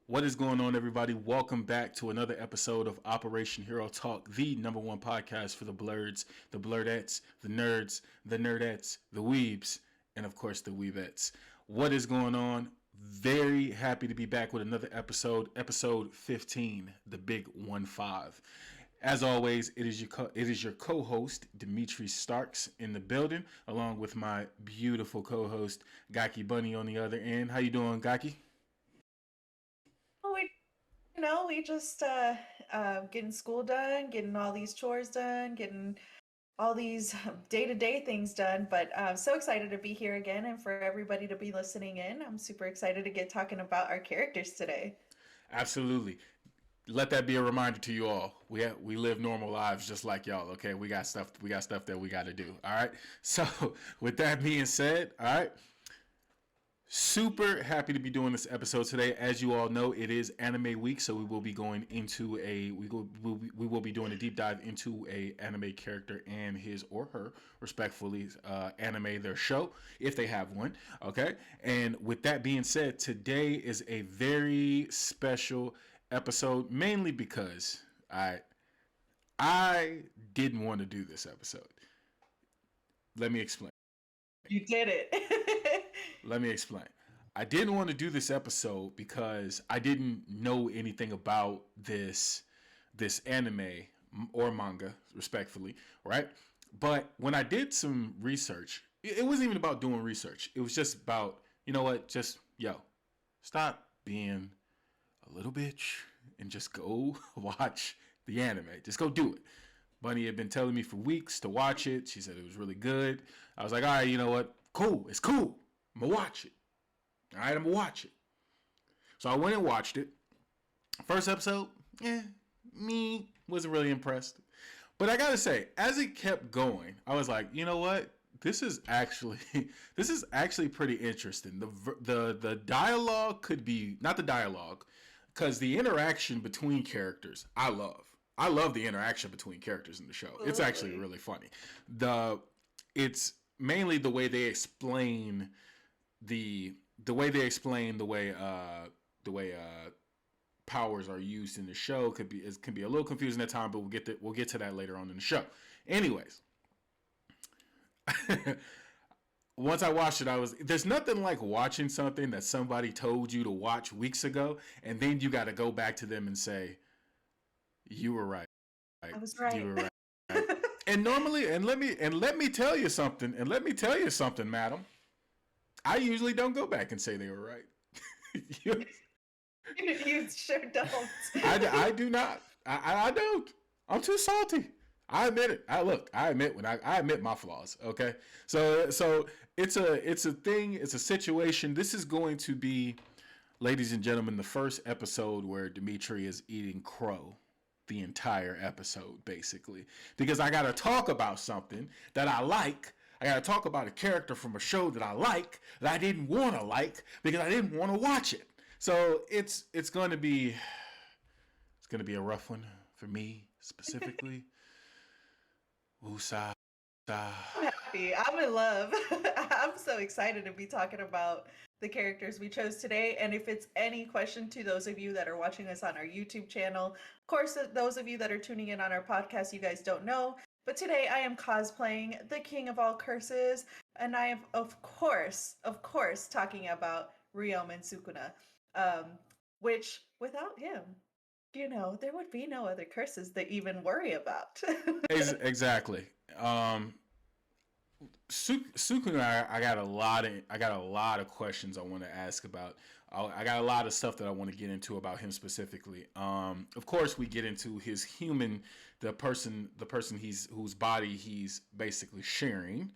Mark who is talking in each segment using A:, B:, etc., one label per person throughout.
A: What is going on, everybody? Welcome back to another episode of Operation Hero Talk, the number one podcast for the blurds, the blurdettes, the nerds, the nerdettes, the weebs, and of course the weebettes. What is going on? Very happy to be back with another episode 15, the big 1-5. As always, it is your co-host Dimitri Starks in the building, along with my beautiful co-host Gaki Bunny on the other end. How you doing, Gaki?
B: Oh, we just getting school done, getting all these chores done, getting all these day-to-day things done. But I'm so excited to be here again and for everybody to be listening in. I'm super excited to get talking about our characters today.
A: Absolutely. Let that be a reminder to you all. We live normal lives just like y'all. Okay, we got stuff that we got to do. All right. So with that being said, all right. Super happy to be doing this episode today. As you all know, it is Anime Week, so we will be going into we will be doing a deep dive into a anime character and his or her, respectfully, anime their show if they have one. Okay, and with that being said, today is a very special episode, mainly because I didn't want to do this episode. Let me explain.
B: You did it.
A: Let me explain. I didn't want to do this episode because I didn't know anything about this anime or manga, respectfully, right? But when I did some research, it wasn't even about doing research. It was just about, you know what, just stop being a little bitch and just go watch the anime. Just go do it. Bunny had been telling me for weeks to watch it. She said it was really good. I was like, all right, you know what? Cool. It's cool. I'm going to watch it. All right, I'm going to watch it. So I went and watched it. First episode, me wasn't really impressed. But I got to say, as it kept going, I was like, you know what? This is actually this is actually pretty interesting. The dialogue could be not the dialogue, because the interaction between characters I love. I love the interaction between characters in the show. It's actually
B: Absolutely.
A: really funny. The it's mainly the the way they explain the way powers are used in the show can be a little confusing at times, but we'll get to that later on in the show. Anyways, once I watched it, there's nothing like watching something that somebody told you to watch weeks ago, and then you got to go back to them and say you were right.
B: I was
A: You
B: right.
A: were right. And normally, let me tell you something, madam. I usually don't go back and say they were right.
B: You sure don't.
A: I do not. I don't. I'm too salty. I admit it. I admit I admit my flaws. Okay. So it's a thing. It's a situation. This is going to be, ladies and gentlemen, the first episode where Dimitri is eating crow the entire episode, basically. Because I got to talk about something that I like. I got to talk about a character from a show that I like that I didn't want to like because I didn't want to watch it. So it's gonna be a rough one for me specifically. Woosah.
B: I'm happy. I'm in love. I'm so excited to be talking about the characters we chose today. And if it's any question to those of you that are watching us on our YouTube channel, of course, those of you that are tuning in on our podcast, you guys don't know. But today I am cosplaying the king of all curses. And I am, of course, talking about Ryoma and Sukuna. Um, which without him, there would be no other curses to even worry about.
A: Exactly. Um, Sukuna, I got a lot of questions I want to ask about. I got a lot of stuff that I want to get into about him specifically. Of course, we get into his human, the person whose body he's basically sharing.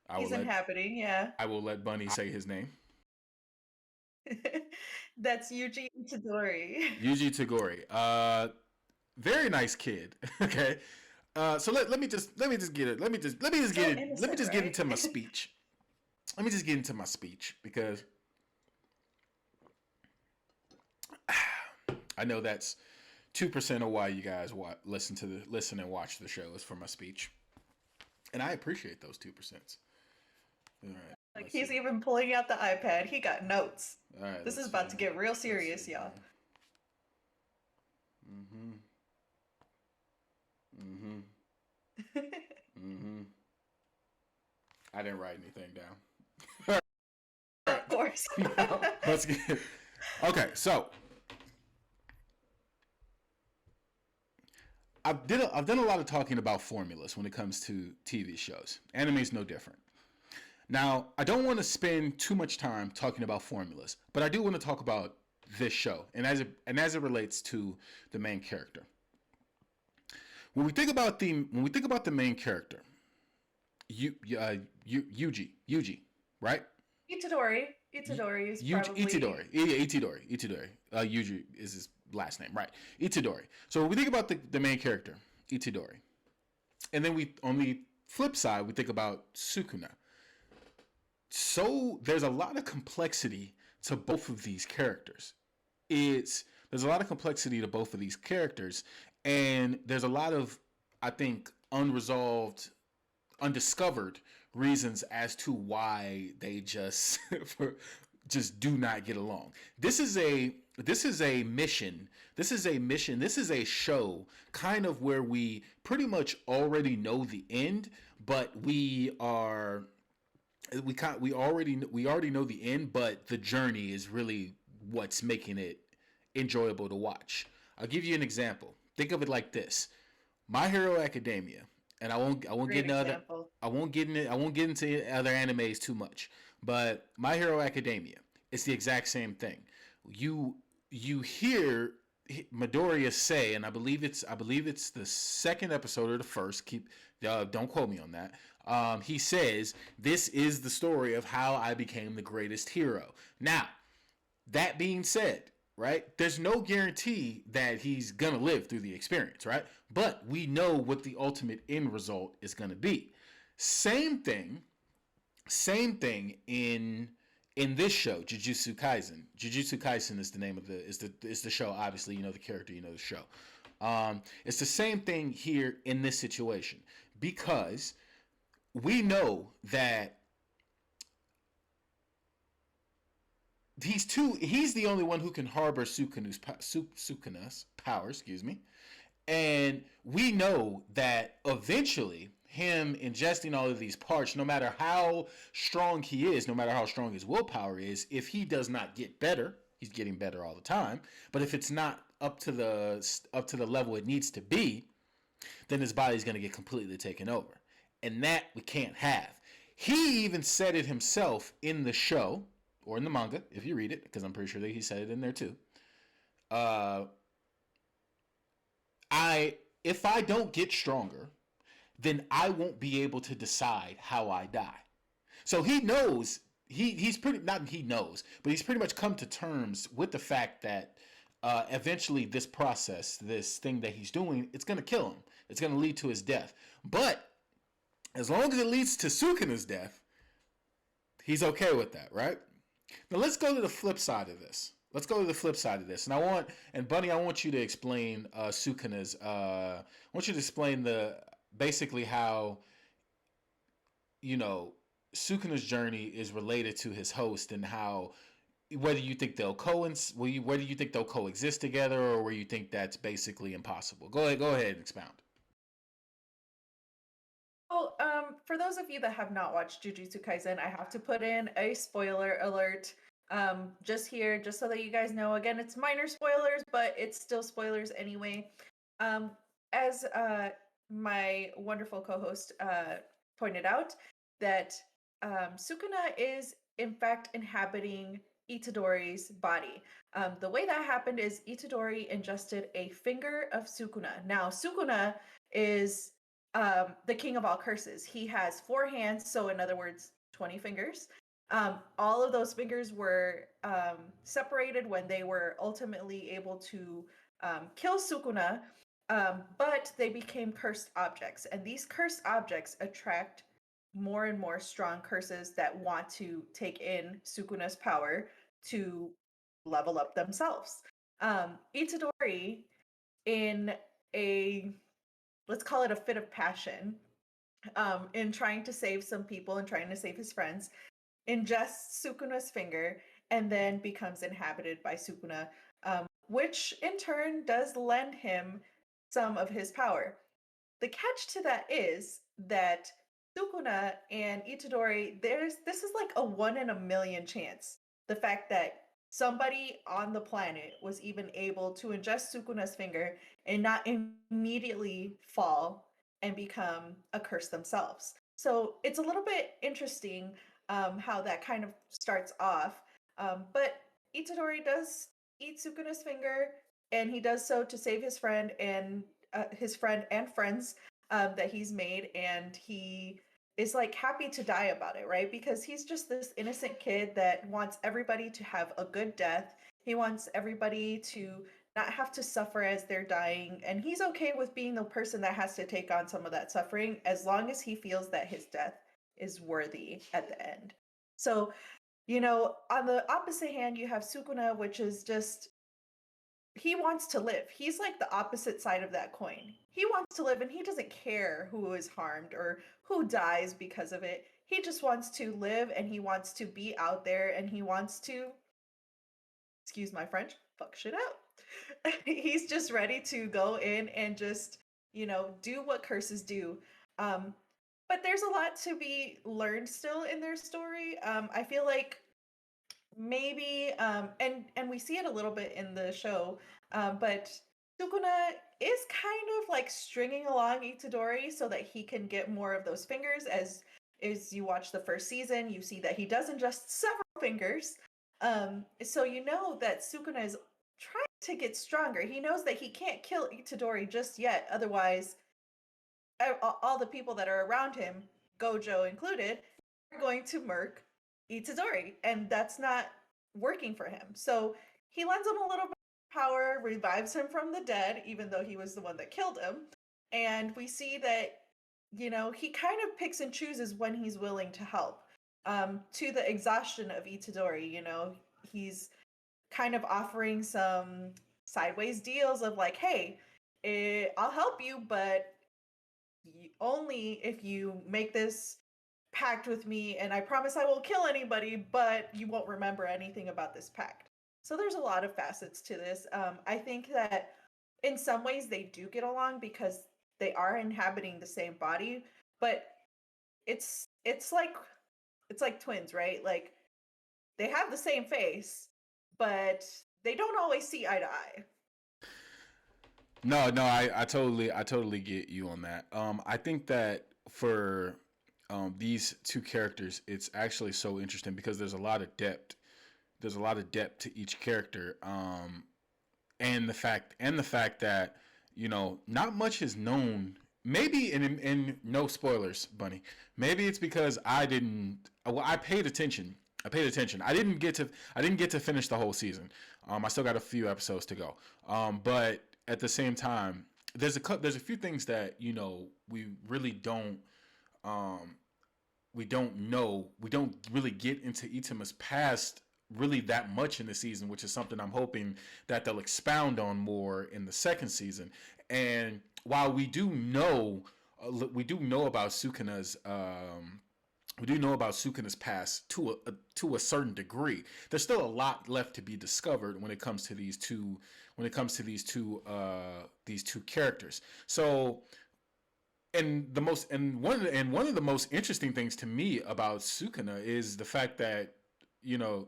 A: I will
B: He's
A: let
B: inhabiting, yeah.
A: I will let Bunny say his name.
B: That's Yuji Itadori.
A: Yuji Tagori. Very nice kid. Okay. So let me just get it.
B: So innocent,
A: Get
B: right?
A: into my speech. Let me just get into my speech because I know that's 2% of why you guys listen and watch the show is for my speech, and I appreciate those 2%. All right.
B: Like
A: Let's
B: he's
A: see.
B: even pulling out the iPad. He got notes.
A: All right,
B: This is
A: let's
B: about
A: see.
B: to get real
A: Let's see
B: serious, y'all.
A: here. Mm-hmm. Mm-hmm. Mm-hmm. I didn't write anything down. All
B: Of course.
A: right. Now, let's get. Okay, so I've done a lot of talking about formulas when it comes to TV shows. Anime is no different. Now, I don't want to spend too much time talking about formulas, but I do want to talk about this show and as it relates to the main character. When we think about the main character, Yuji, right?
B: Itadori. Itadori is
A: Yuji
B: probably
A: Itadori. Yeah, Itadori. Yuji is his last name, right? Itadori. So when we think about the main character, Itadori, and then we on the flip side we think about Sukuna. So there's a lot of complexity to both of these characters. It's There's a lot of complexity to both of these characters, and there's a lot of, I think, unresolved, undiscovered reasons as to why they just just do not get along. This is a mission. This is a mission. This is a show kind of where we pretty much already know the end, but we already know the end, but the journey is really what's making it enjoyable to watch. I'll give you an example. Think of it like this: My Hero Academia, and I won't get
B: great
A: into other
B: example.
A: I won't get into other animes too much, but My Hero Academia, it's the exact same thing. You you hear Midoriya say, and I believe it's the second episode or the first. Don't quote me on that. He says, "This is the story of how I became the greatest hero." Now, that being said, right, there's no guarantee that he's gonna live through the experience, right? But we know what the ultimate end result is gonna be. Same thing, same thing in this show, Jujutsu Kaisen. Jujutsu Kaisen is the name of is the show. Obviously, you know the character, you know the show. It's the same thing here in this situation because we know that he's the only one who can harbor Sukuna's power, excuse me. And we know that eventually him ingesting all of these parts, no matter how strong he is, no matter how strong his willpower is, if he does not get better, he's getting better all the time, but if it's not up to the level it needs to be, then his body's going to get completely taken over. And that we can't have. He even said it himself in the show or in the manga, if you read it, because I'm pretty sure that he said it in there too. Uh, I If I don't get stronger, then I won't be able to decide how I die. So he knows he's pretty not he knows, but he's pretty much come to terms with the fact that eventually this process, this thing that he's doing, it's gonna kill him. It's gonna lead to his death. But as long as it leads to Sukuna's death, he's okay with that, right? Now let's go to the flip side of this. Let's go to the flip side of this, and Bunny, I want you to explain Sukuna's. I want you to explain the basically how you know Sukuna's journey is related to his host and how whether you think whether you think they'll coexist together or where you think that's basically impossible. Go ahead and expound.
B: Well, for those of you that have not watched Jujutsu Kaisen, I have to put in a spoiler alert. Just here, just so that you guys know. Again, it's minor spoilers, but it's still spoilers anyway. Um, as my wonderful co-host pointed out, that Sukuna is in fact inhabiting Itadori's body. The way that happened is Itadori ingested a finger of Sukuna. Now, Sukuna is the king of all curses. He has 4 hands, so in other words, 20 fingers. All of those fingers were separated when they were ultimately able to kill Sukuna, but they became cursed objects. And these cursed objects attract more and more strong curses that want to take in Sukuna's power to level up themselves. Itadori, in a let's call it a fit of passion, in trying to save some people and trying to save his friends, ingests Sukuna's finger, and then becomes inhabited by Sukuna, which in turn does lend him some of his power. The catch to that is that Sukuna and Itadori, this is like a 1 in a million chance. The fact that somebody on the planet was even able to ingest Sukuna's finger and not immediately fall and become a curse themselves. So it's a little bit interesting how that kind of starts off. But Itadori does eat Sukuna's finger, and he does so to save his friend and friends that he's made, and he is like happy to die about it, right? Because he's just this innocent kid that wants everybody to have a good death. He wants everybody to not have to suffer as they're dying, and he's okay with being the person that has to take on some of that suffering as long as he feels that his death is worthy at the end. So, on the opposite hand, you have Sukuna, which is just he wants to live. He's like the opposite side of that coin. He wants to live and he doesn't care who is harmed or who dies because of it. He just wants to live and he wants to be out there and he wants to, excuse my French, fuck shit out. He's just ready to go in and just, do what curses do. Um, but there's a lot to be learned still in their story. I feel like maybe and we see it a little bit in the show, but Sukuna is kind of like stringing along Itadori so that he can get more of those fingers. As you watch the first season, you see that he does ingest several fingers, so you know that Sukuna is trying to get stronger. He knows that he can't kill Itadori just yet, otherwise all the people that are around him, Gojo included, are going to murk Itadori, and that's not working for him. So he lends him a little bit of power, revives him from the dead, even though he was the one that killed him. And we see that, he kind of picks and chooses when he's willing to help. To the exhaustion of Itadori, he's kind of offering some sideways deals of like, hey, I'll help you, but only if you make this pact with me, and I promise I won't kill anybody, but you won't remember anything about this pact. So there's a lot of facets to this. I think that in some ways they do get along because they are inhabiting the same body, but it's like twins, right? Like they have the same face, but they don't always see eye to eye.
A: No, no, I totally get you on that. I think that for these two characters, it's actually so interesting because there's a lot of depth. There's a lot of depth to each character, and the fact that not much is known. Maybe in no spoilers, Bunny. Maybe it's because I didn't. Well, I paid attention. I paid attention. I didn't get to finish the whole season. I still got a few episodes to go. But at the same time, there's a few things that we really don't um, know. We don't really get into Itama's past really that much in the season, which is something I'm hoping that they'll expound on more in the second season. And while we do know about Sukuna's past to a certain degree. There's still a lot left to be discovered when it comes to these two characters. So, one of the most interesting things to me about Sukuna is the fact that you know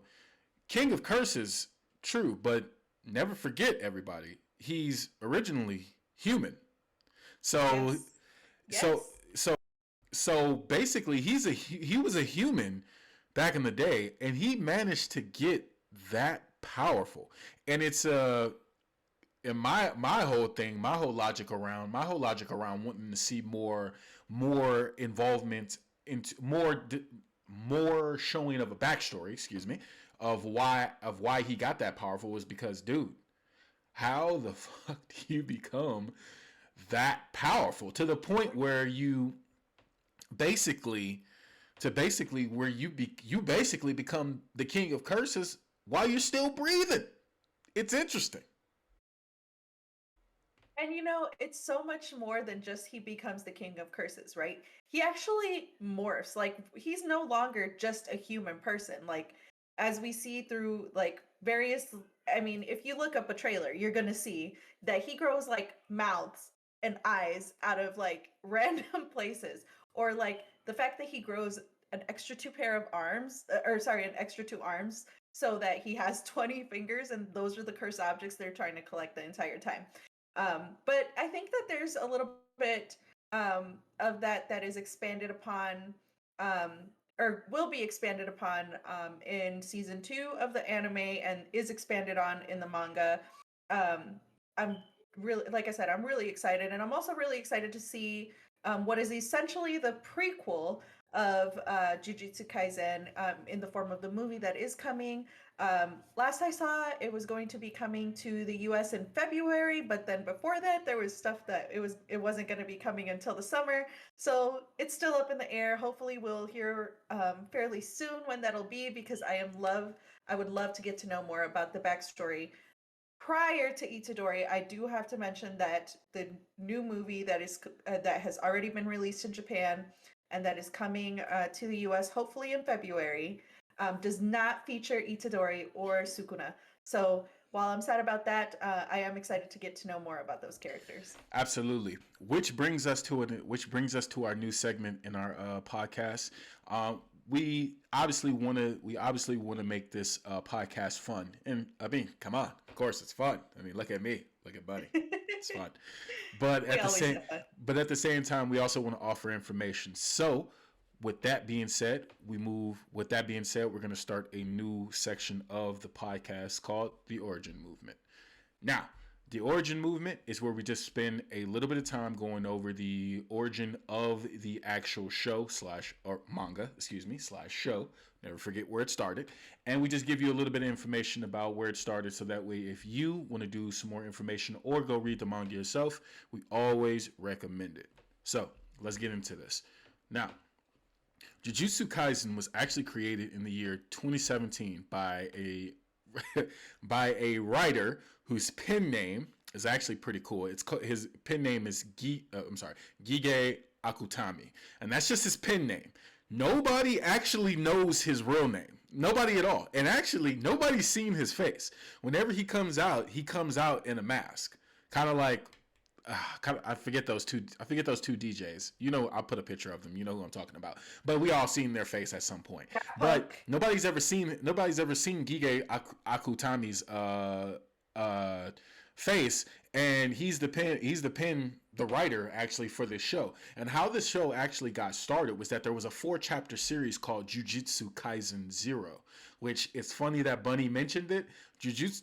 A: King of Curses, true, but never forget everybody. He's originally human. So
B: Yes.
A: so
B: Yes.
A: so so basically he was a human back in the day, and he managed to get that powerful. And it's and my whole logic around wanting to see more involvement into more showing of a backstory, excuse me, of why he got that powerful was because, dude, how the fuck do you become that powerful to the point where you basically where you basically become the king of curses while you're still breathing? It's interesting.
B: And it's so much more than just he becomes the king of curses, right? He actually morphs. Like he's no longer just a human person. Like as we see through like various I mean, if you look up a trailer, you're going to see that he grows like mouths and eyes out of like random places, or like the fact that he grows an extra two pair of arms or sorry, an extra two arms so that he has 20 fingers, and those are the cursed objects they're trying to collect the entire time. But I think that there's a little bit of that is expanded upon, um, or will be expanded upon in season 2 of the anime, and is expanded on in the manga. I'm really, like I said, I'm really excited, and I'm also really excited to see what is essentially the prequel of Jujutsu Kaisen in the form of the movie that is coming. Last I saw, it was going to be coming to the U.S. in February, but then before that, there was stuff that it wasn't going to be coming until the summer. So it's still up in the air. Hopefully, we'll hear fairly soon when that'll be, because I would love to get to know more about the backstory. Prior to Itadori, I do have to mention that the new movie that has already been released in Japan and that is coming to the U.S. hopefully in February does not feature Itadori or Sukuna. So while I'm sad about that, I am excited to get to know more about those characters.
A: Absolutely. Which brings us to our new segment in our podcast. We obviously want to make this podcast fun, and I mean, come on, of course it's fun. I mean, look at me, look at Buddy, it's fun. But
B: We always have fun.
A: at the same time, we also want to offer information. So, with that being said, With that being said, we're going to start a new section of the podcast called the Origin Movement. Now, the origin movement is where we just spend a little bit of time going over the origin of the actual show or manga, slash show. Never forget where it started. And we just give you a little bit of information about where it started, so that way if you want to do some more information or go read the manga yourself, we always recommend it. So let's get into this. Now, Jujutsu Kaisen was actually created in the year 2017 by a by a writer whose pen name is actually pretty cool. His pen name is Gige Akutami, and that's just his pen name. Nobody actually knows his real name. Nobody at all. And actually, nobody's seen his face. Whenever he comes out in a mask, kind of like I forget those two DJs. I'll put a picture of them. You know who I'm talking about. But we all seen their face at some point. But nobody's ever seen Gige Akutami's face, and he's the writer actually for this show. And how this show actually got started was that there was a 4-chapter series called Jujutsu Kaisen 0, which it's funny that Bunny mentioned it.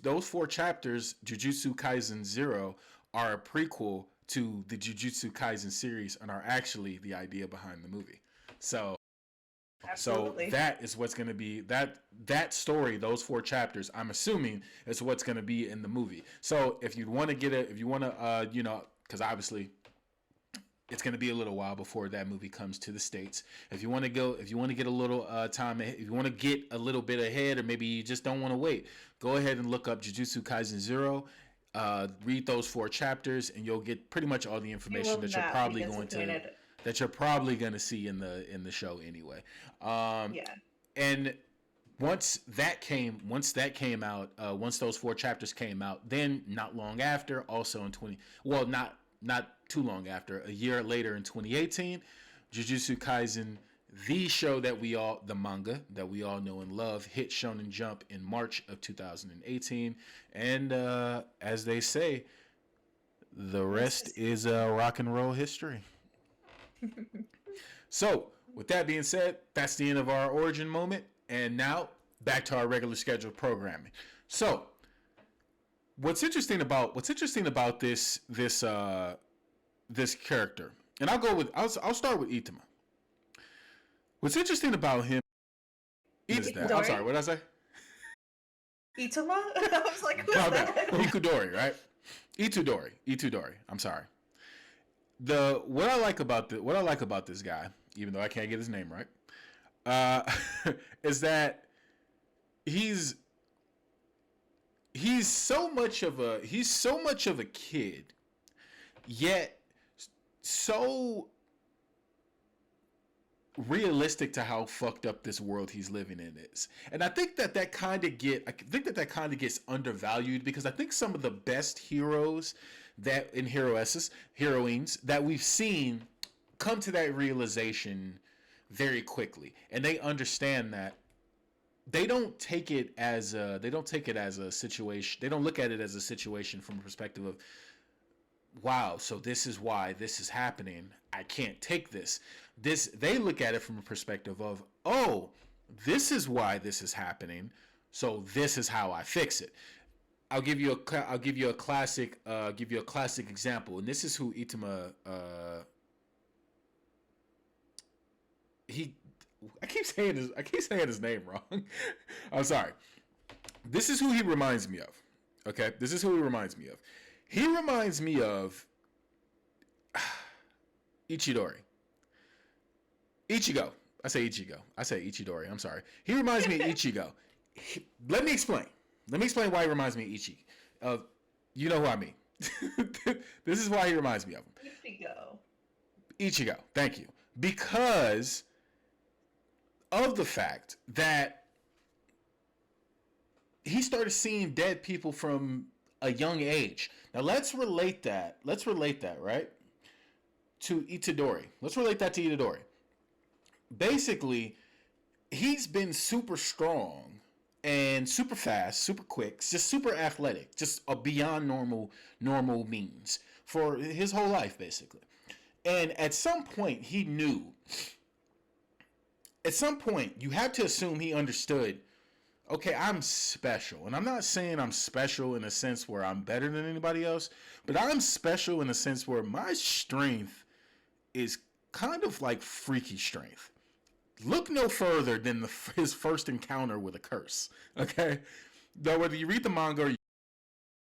A: Those 4 chapters, Jujutsu Kaisen 0, are a prequel to the Jujutsu Kaisen series and are actually the idea behind the movie. So
B: Absolutely.
A: So that is what's going to be that story. Those 4 chapters, I'm assuming, is what's going to be in the movie. So if you want to because obviously it's going to be a little while before that movie comes to the States. If you want to get a little time, if you want to get a little bit ahead, or maybe you just don't want to wait, go ahead and look up Jujutsu Kaisen 0. Read those 4 chapters, and you'll get pretty much all the information that you're probably going to see in the show anyway.
B: Yeah.
A: And once those 4 chapters came out, then not long after, also in not too long after, a year later in 2018, Jujutsu Kaisen, the manga that we all know and love, hit Shonen Jump in March of 2018. And as they say, the rest is rock and roll history. So, with that being said, that's the end of our origin moment. And now, back to our regular scheduled programming. So, what's interesting about this character, and I'll start with Itama. What's interesting about him is that... I'm sorry, what did I say?
B: Itama? I was like, who's that?
A: Itadori, right? Itadori. I'm sorry. What I like about this guy, even though I can't get his name right, is that he's so much of a kid yet so realistic to how fucked up this world he's living in is. And I think that kind of gets undervalued, because I think some of the best heroes that in heroines that we've seen come to that realization very quickly, and they understand that they don't take it as a situation. They don't look at it as a situation from a perspective of, wow, so this is why this is happening. I can't take this. They look at it from a perspective of, oh, this is why this is happening. So this is how I fix it. I'll give you a classic example, and this is who Itama he I keep saying his name wrong. I'm sorry. This is who he reminds me of. Okay, this is who he reminds me of. He reminds me of Ichidori. Ichigo. I say Ichigo. I say Ichidori. I'm sorry. He reminds me of Ichigo. Let me explain. Let me explain why he reminds me of Ichi. You know who I mean. This is why he reminds me of him. Ichigo. Thank you. Because of the fact that he started seeing dead people from a young age. Now let's relate that, right, to Itadori. Let's relate that to Itadori. Basically, he's been super strong and super fast, super quick, just super athletic, just a beyond normal means for his whole life, basically. And at some point, he knew. At some point, you have to assume he understood, okay, I'm special. And I'm not saying I'm special in a sense where I'm better than anybody else, but I'm special in a sense where my strength is kind of like freaky strength. Look no further than his first encounter with a curse. Okay? Though whether you read the manga or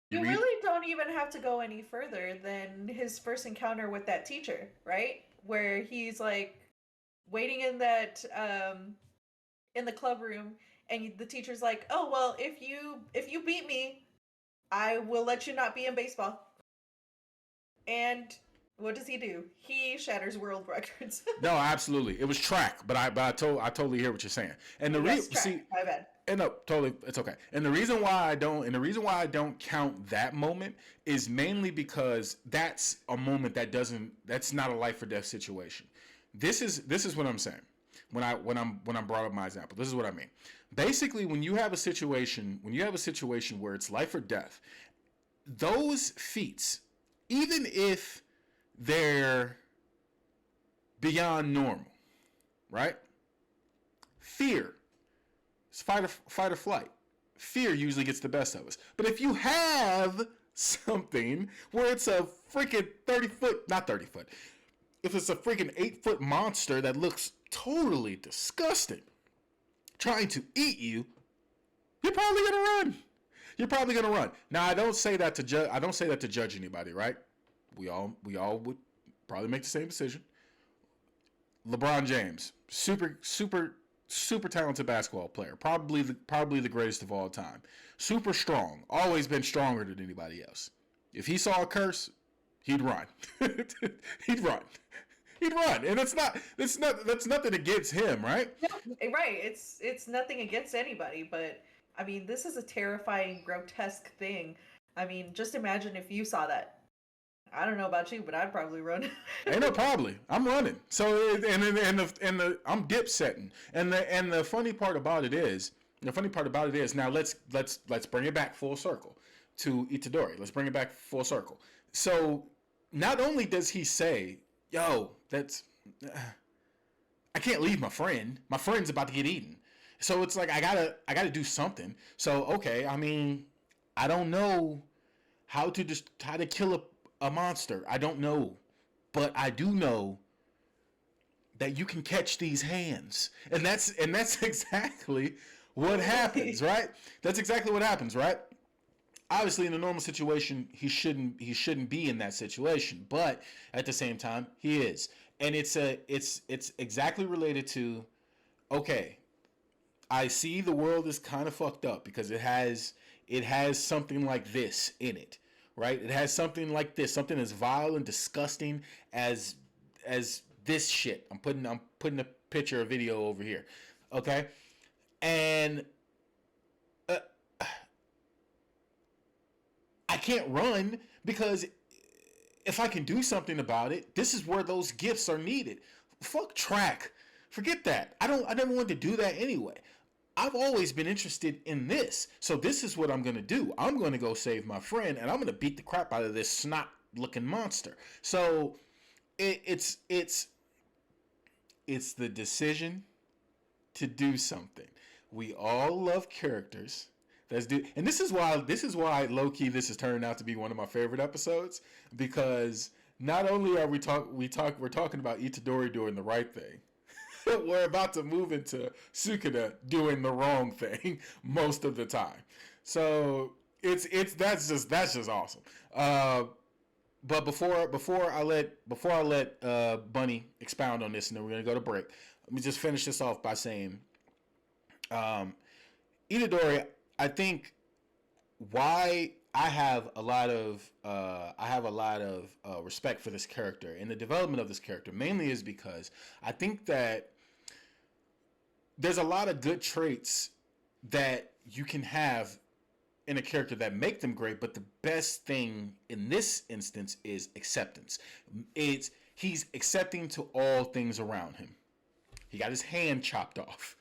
B: you really don't even have to go any further than his first encounter with that teacher, right? Where he's like waiting in that in the club room, and the teacher's like, "Oh well, if you beat me, I will let you not be in baseball." And what does he do? He shatters world records.
A: No, absolutely. It was track, but I totally hear what you're saying. And the
B: track. My bad.
A: And no, totally, it's okay. And the reason why I don't count that moment is mainly because that's a moment that's not a life or death situation. This is what I'm saying. When I'm brought up my example, this is what I mean. Basically, when you have a situation where it's life or death, those feats, even if they're beyond normal, right? Fear, it's fight or flight. Fear usually gets the best of us. But if you have something where it's a freaking not 30 foot, if it's a freaking 8-foot monster that looks totally disgusting trying to eat you, you're probably gonna run. Now I don't say that to judge anybody, right? We all would probably make the same decision. LeBron James, super talented basketball player, probably the greatest of all time. Super strong, always been stronger than anybody else. If he saw a curse, he'd run. He'd run, and that's nothing against him, right?
B: No, right. It's nothing against anybody, but I mean, this is a terrifying, grotesque thing. I mean, just imagine if you saw that. I don't know about you, but I'd probably run.
A: Ain't no probably. I'm running. So and I'm dip setting. And the funny part about it is now let's bring it back full circle to Itadori. Let's bring it back full circle. So not only does he say, "Yo, I can't leave my friend. My friend's about to get eaten." So it's like I gotta do something. So okay, I mean, I don't know how to kill a monster. I don't know, but I do know that you can catch these hands, and that's exactly what happens, right? That's exactly what happens, right? Obviously, in a normal situation, he shouldn't be in that situation, but at the same time, he is, and it's exactly related to, okay, I see the world is kind of fucked up because it has something like this in it, right? It has something like this, something as vile and disgusting as this shit. I'm putting a picture, a video over here, okay? And uh, I can't run because if I can do something about it, this is where those gifts are needed. Fuck track. Forget that. I never wanted to do that anyway. I've always been interested in this. So this is what I'm going to do. I'm going to go save my friend and I'm going to beat the crap out of this snot looking monster. So it's the decision to do something. We all love characters. And this is why low key this has turned out to be one of my favorite episodes, because not only are we're talking about Itadori doing the right thing, we're about to move into Sukuna doing the wrong thing most of the time. So that's just awesome. But before I let Bunny expound on this, and then we're gonna go to break. Let me just finish this off by saying, um, Itadori, I think why I have a lot of respect for this character and the development of this character mainly is because I think that there's a lot of good traits that you can have in a character that make them great, but the best thing in this instance is acceptance. It's He's accepting to all things around him. He got his hand chopped off.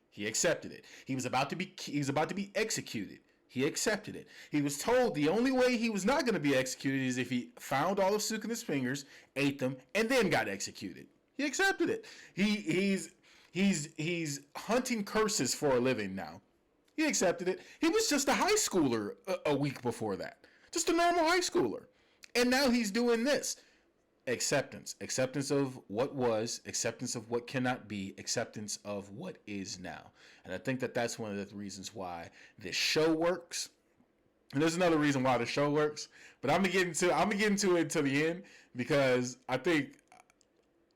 A: He accepted it. He was about to be executed. He accepted it. He was told the only way he was not going to be executed is if he found all of Sukuna's fingers, ate them, and then got executed. He accepted it. He's hunting curses for a living now. He accepted it. He was just a high schooler a week before that. Just a normal high schooler. And now he's doing this. Acceptance of what was, acceptance of what cannot be, acceptance of what is now. And I think that that's one of the reasons why this show works. And there's another reason why the show works, but I'm gonna get into it to the end, because I think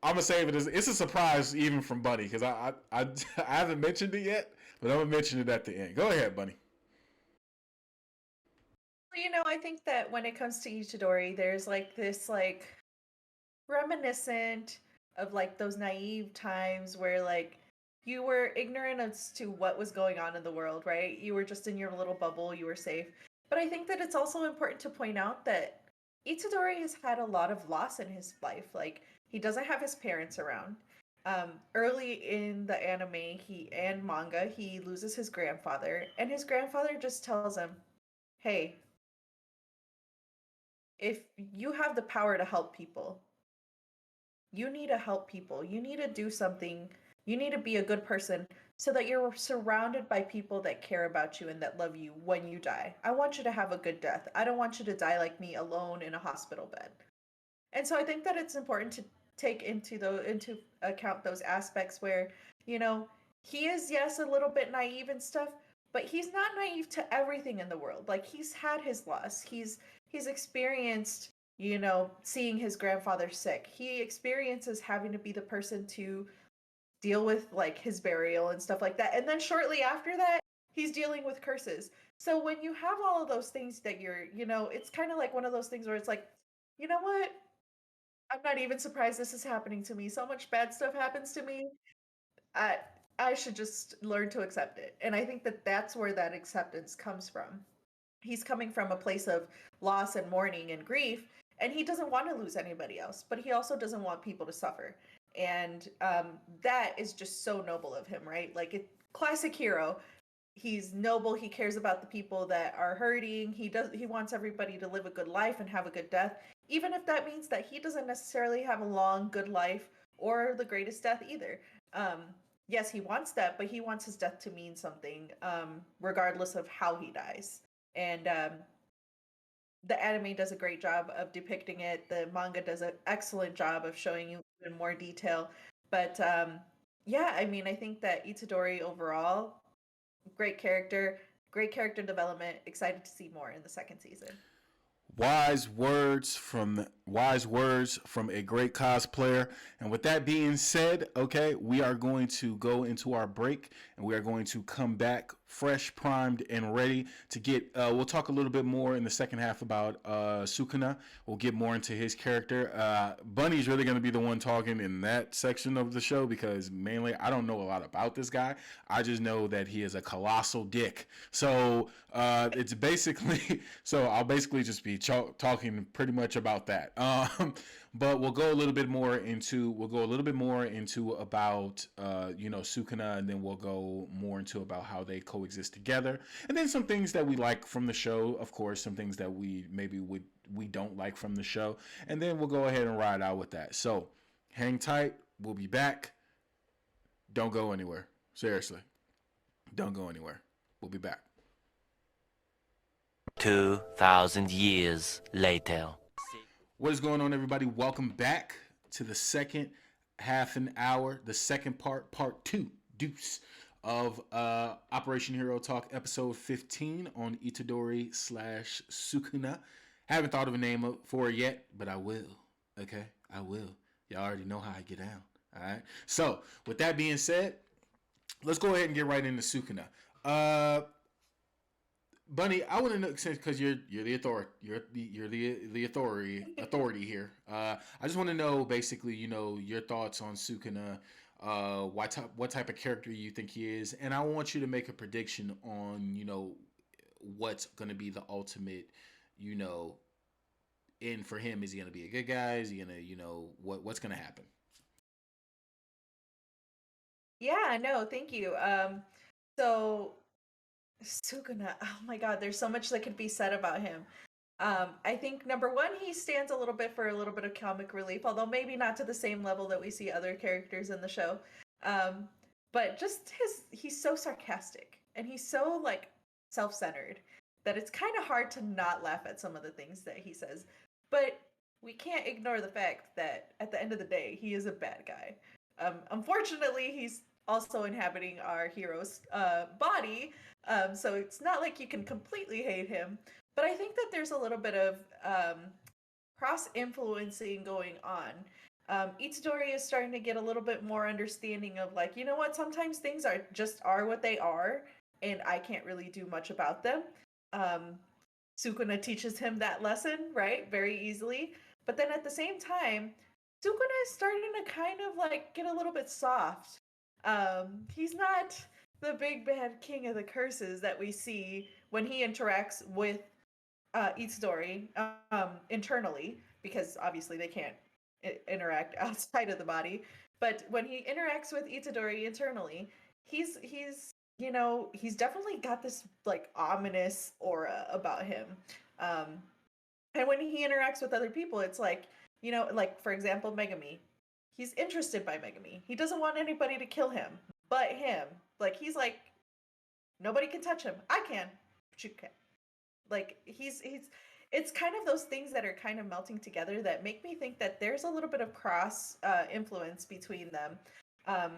A: I'm gonna save it as it's a surprise even from Bunny, because I haven't mentioned it yet, but I'm gonna mention it at the end. Go ahead, Bunny.
B: I think that when it comes to Ichidori, there's like this like reminiscent of like those naive times where like you were ignorant as to what was going on in the world, right? You were just in your little bubble, you were safe. But I think that it's also important to point out that Itadori has had a lot of loss in his life. Like he doesn't have his parents around. Early in the anime, and manga, he loses his grandfather, and his grandfather just tells him, "Hey, if you have the power to help people, you need to help people. You need to do something. You need to be a good person so that you're surrounded by people that care about you and that love you when you die. I want you to have a good death. I don't want you to die like me alone in a hospital bed." And so I think that it's important to take into account those aspects where, he is, yes, a little bit naive and stuff, but he's not naive to everything in the world. Like he's had his loss. He's experienced, seeing his grandfather sick. He experiences having to be the person to deal with like his burial and stuff like that. And then shortly after that, he's dealing with curses. So when you have all of those things that it's kind of like one of those things where it's like, you know what? I'm not even surprised this is happening to me. So much bad stuff happens to me. I I should just learn to accept it. And I think that that's where that acceptance comes from. He's coming from a place of loss and mourning and grief, and he doesn't want to lose anybody else, but he also doesn't want people to suffer. And that is just so noble of him, right? Like classic hero. He's noble. He cares about the people that are hurting. He wants everybody to live a good life and have a good death, even if that means that he doesn't necessarily have a long good life or the greatest death either. um yes, he wants that, but he wants his death to mean something, regardless of how he dies. And the anime does a great job of depicting it. The manga does an excellent job of showing you in more detail. But yeah, I mean, I think that Itadori overall, great character development. Excited to see more in the second season.
A: Wise words from a great cosplayer. And with that being said, okay, we are going to go into our break and we are going to come back fresh, primed, and ready to get. We'll talk a little bit more in the second half about Sukuna. We'll get more into his character. Bunny's really going to be the one talking in that section of the show because mainly I don't know a lot about this guy. I just know that he is a colossal dick. So it's basically so I'll basically just be talking pretty much about that. But we'll go a little bit more into about Sukuna, and then we'll go more into about how they coexist together, and then some things that we like from the show, of course, some things that we don't like from the show, and then we'll go ahead and ride out with that. So hang tight, we'll be back. Don't go anywhere. Seriously, don't go anywhere. We'll be back.
C: 2,000 years later.
A: What is going on, everybody? Welcome back to the second half an hour, the second part two, deuce, of Operation Hero Talk, episode 15 on Itadori / Sukuna. Haven't thought of a name for it yet, but I will. Okay, I will. Y'all already know how I get down. All right. So, with that being said, let's go ahead and get right into Sukuna. Bunny, I want to know because you're the authority, you're the authority here. I just want to know basically, your thoughts on Sukuna, what type of character you think he is, and I want you to make a prediction on what's going to be the ultimate, end for him. Is he going to be a good guy? Is he going to what's going to happen?
B: Yeah, no, thank you. So Sukuna, oh my God, there's so much that could be said about him. I think number one, he stands a little bit for a little bit of comic relief, although maybe not to the same level that we see other characters in the show. But just he's so sarcastic and he's so like self-centered that it's kind of hard to not laugh at some of the things that he says. But we can't ignore the fact that at the end of the day, he is a bad guy. Unfortunately, he's also inhabiting our hero's body, so it's not like you can completely hate him. But I think that there's a little bit of cross influencing going on. Itadori is starting to get a little bit more understanding of like, you know what, sometimes things are what they are, and I can't really do much about them. Sukuna teaches him that lesson, right? Very easily. But then at the same time, Sukuna is starting to kind of like get a little bit soft. He's not the big bad king of the curses that we see when he interacts with Itadori internally, because obviously they can't interact outside of the body. But when he interacts with Itadori internally, he's he's definitely got this like ominous aura about him. And when he interacts with other people, it's like, like for example, Megami. He's interested by Megami. He doesn't want anybody to kill him but him. Like he's like, nobody can touch him. I can, but you can. Like he's it's kind of those things that are kind of melting together that make me think that there's a little bit of cross influence between them. Um,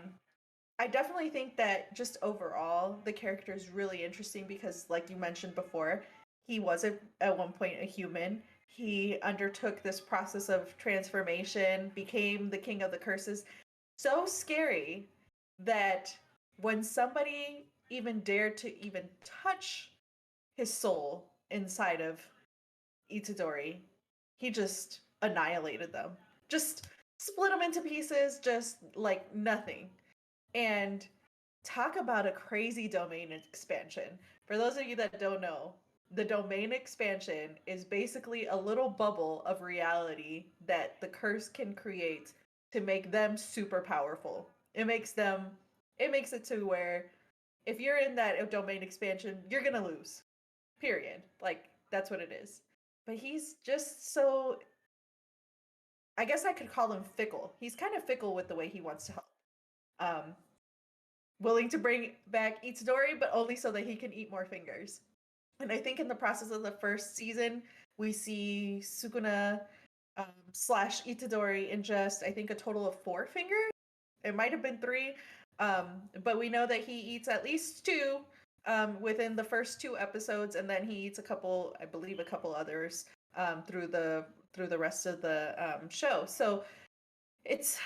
B: I definitely think that just overall the character is really interesting because, like you mentioned before, he was at one point a human. He undertook this process of transformation, became the king of the curses. So scary that when somebody even dared to even touch his soul inside of Itadori, he just annihilated them. Just split them into pieces, just like nothing. And talk about a crazy domain expansion. For those of you that don't know, the domain expansion is basically a little bubble of reality that the curse can create to make them super powerful. It makes it to where if you're in that domain expansion, you're going to lose. Period. Like that's what it is. But he's just so, I guess I could call him fickle. He's kind of fickle with the way he wants to help. Um, Willing to bring back Itadori, but only so that he can eat more fingers. And I think in the process of the first season, we see Sukuna slash Itadori in just, I think, a total of 4 fingers. It might have been 3, but we know that he eats at least 2 within the first 2 episodes, and then he eats a couple, I believe, a couple others through the rest of the show. So it's,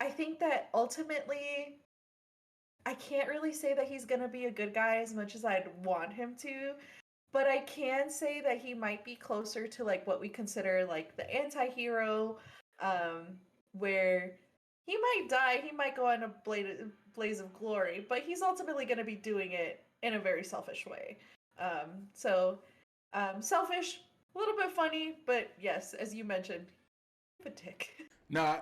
B: I think that ultimately I can't really say that he's gonna be a good guy as much as I'd want him to, but I can say that he might be closer to like what we consider like the anti-hero, where he might die, he might go on a blaze of glory, but he's ultimately going to be doing it in a very selfish way. Selfish, a little bit funny, but yes, as you mentioned, a dick.
A: No,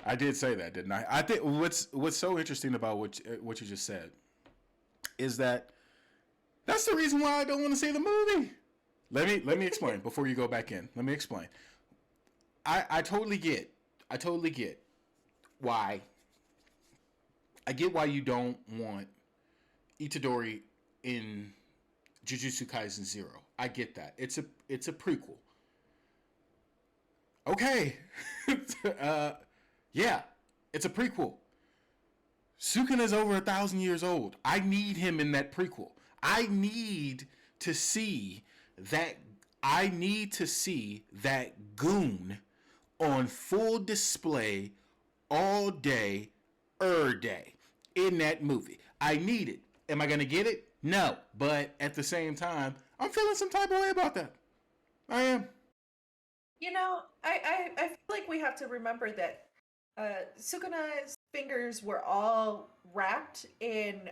A: I did say that, didn't I? I think what's so interesting about what you just said is that that's the reason why I don't want to see the movie. Let me explain before you go back in. Let me explain. I totally get why. I get why you don't want Itadori in Jujutsu Kaisen 0. I get that. It's a prequel. Okay. Yeah, it's a prequel. Sukuna is over 1,000 years old. I need him in that prequel. I need to see that. I need to see that goon on full display all day, day in that movie. I need it. Am I gonna get it? No. But at the same time, I'm feeling some type of way about that. I am.
B: You know, I feel like we have to remember that Sukuna's fingers were all wrapped in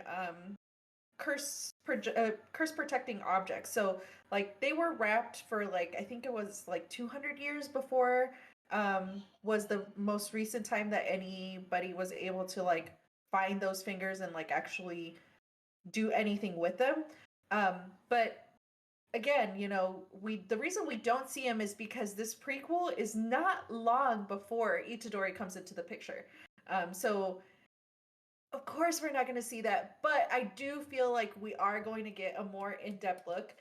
B: curse protecting objects. So like they were wrapped for like I think it was like 200 years before was the most recent time that anybody was able to like find those fingers and like actually do anything with them. But again, you know, the reason we don't see him is because this prequel is not long before Itadori comes into the picture. So of course we're not going to see that, but I do feel like we are going to get a more in-depth look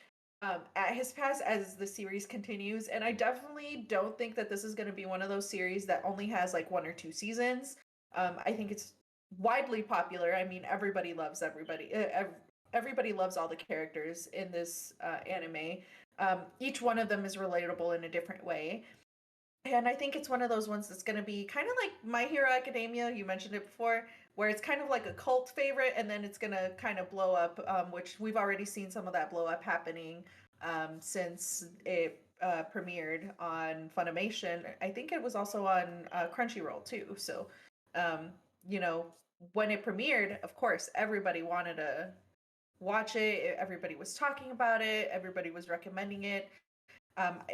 B: at his past as the series continues, and I definitely don't think that this is going to be one of those series that only has like 1 or 2 seasons. I think it's widely popular. I mean, everybody loves everybody. Everybody loves all the characters in this anime. Each one of them is relatable in a different way. And I think it's one of those ones that's going to be kind of like My Hero Academia. You mentioned it before, where it's kind of like a cult favorite, and then it's going to kind of blow up, which we've already seen some of that blow up happening since it premiered on Funimation. I think it was also on Crunchyroll too. So, you know, when it premiered, of course, everybody wanted to watch it. Everybody was talking about it. Everybody was recommending it.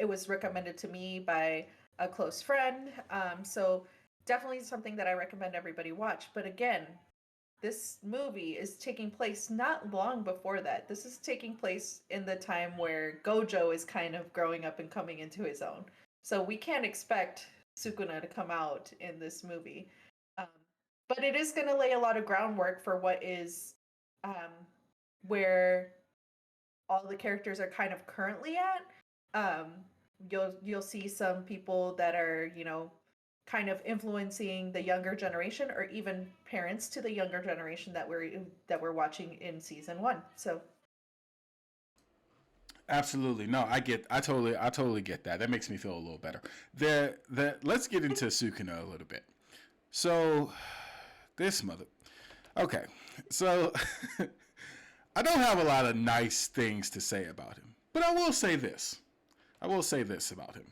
B: It was recommended to me by a close friend. So definitely something that I recommend everybody watch. But again, this movie is taking place not long before that. This is taking place in the time where Gojo is kind of growing up and coming into his own. So we can't expect Sukuna to come out in this movie. Um, but it is going to lay a lot of groundwork for what is where all the characters are kind of currently at. You'll see some people that are, you know, kind of influencing the younger generation, or even parents to the younger generation that we're watching in season 1. So
A: Absolutely. No, I totally get that. That makes me feel a little better. Let's get into Sukuna a little bit. So this mother. Okay. So I don't have a lot of nice things to say about him, but I will say this. I will say this about him.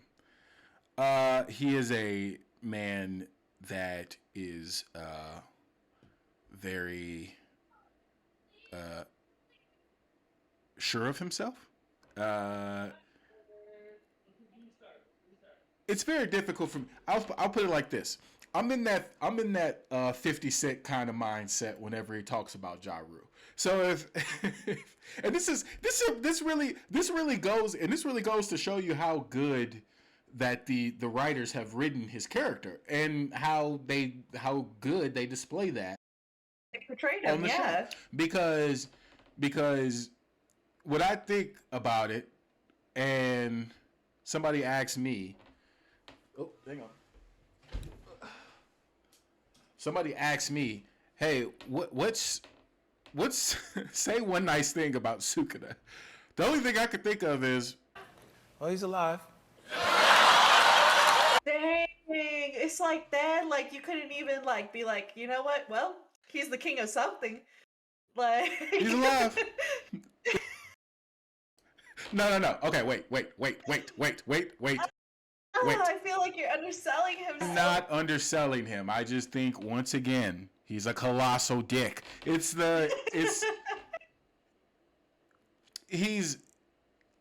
A: He is a man that is very sure of himself. Uh, it's very difficult for me. I'll put it like this. I'm in that 50 Cent kind of mindset whenever he talks about Ja Rule. So if and this really goes to show you how good that the writers have written his character and how good they display that
B: they portrayed
A: on
B: him,
A: the show.
B: yeah.
A: Because what I think about it, and somebody asked me, oh, hang on. Somebody asked me, hey, what's say one nice thing about Sukuna. The only thing I could think of is,
D: oh, he's alive.
B: Dang, it's like that. Like you couldn't even like be like, you know what? Well, he's the king of something. Like
A: He's alive. No. Okay, wait.
B: I feel like you're underselling him.
A: I'm not underselling him. I just think once again he's a colossal dick. He's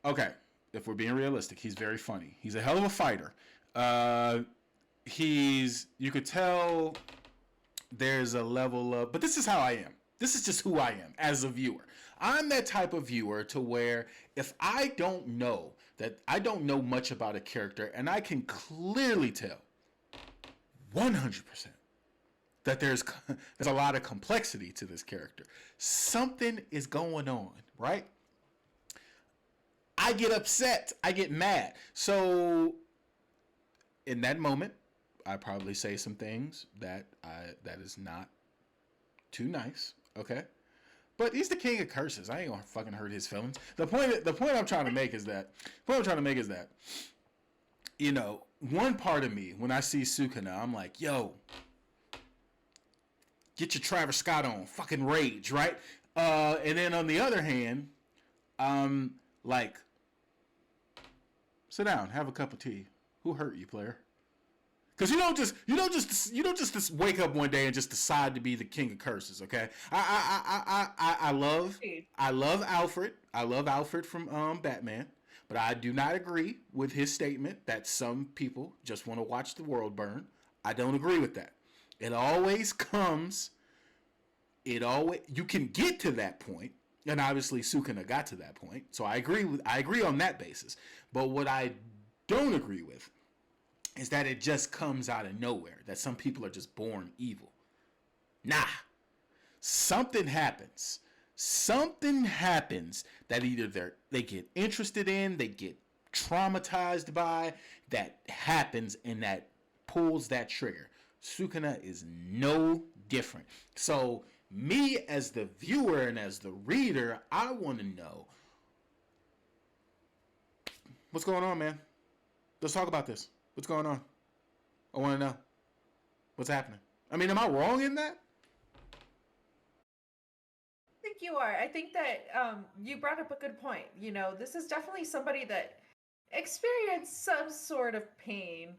A: okay. If we're being realistic, he's very funny. He's a hell of a fighter. You could tell there's a level of, but this is how I am. This is just who I am as a viewer. I'm that type of viewer to where if I don't know much about a character and I can clearly tell 100% that there's a lot of complexity to this character. Something is going on, right? I get upset. I get mad. So in that moment, I probably say some things that is not too nice. Okay, but he's the king of curses. I ain't gonna fucking hurt his feelings. The point I'm trying to make is that you know, one part of me when I see Sukuna, I'm like, yo, get your Travis Scott on, fucking rage, right? And then on the other hand, like, sit down, have a cup of tea. Who hurt you, player? Because you don't just wake up one day and just decide to be the king of curses. Okay, I love Alfred. I love Alfred from Batman, but I do not agree with his statement that some people just want to watch the world burn. I don't agree with that. You can get to that point, and obviously Sukuna got to that point. So I agree on that basis. But what I don't agree with is that it just comes out of nowhere, that some people are just born evil. Nah. Something happens. Something happens that either they get interested in, they get traumatized by, that happens and that pulls that trigger. Sukuna is no different. So me as the viewer and as the reader, I want to know, what's going on, man? Let's talk about this. What's going on? I want to know. What's happening? I mean, am I wrong in that?
B: I think you are. I think that you brought up a good point. You know, this is definitely somebody that experienced some sort of pain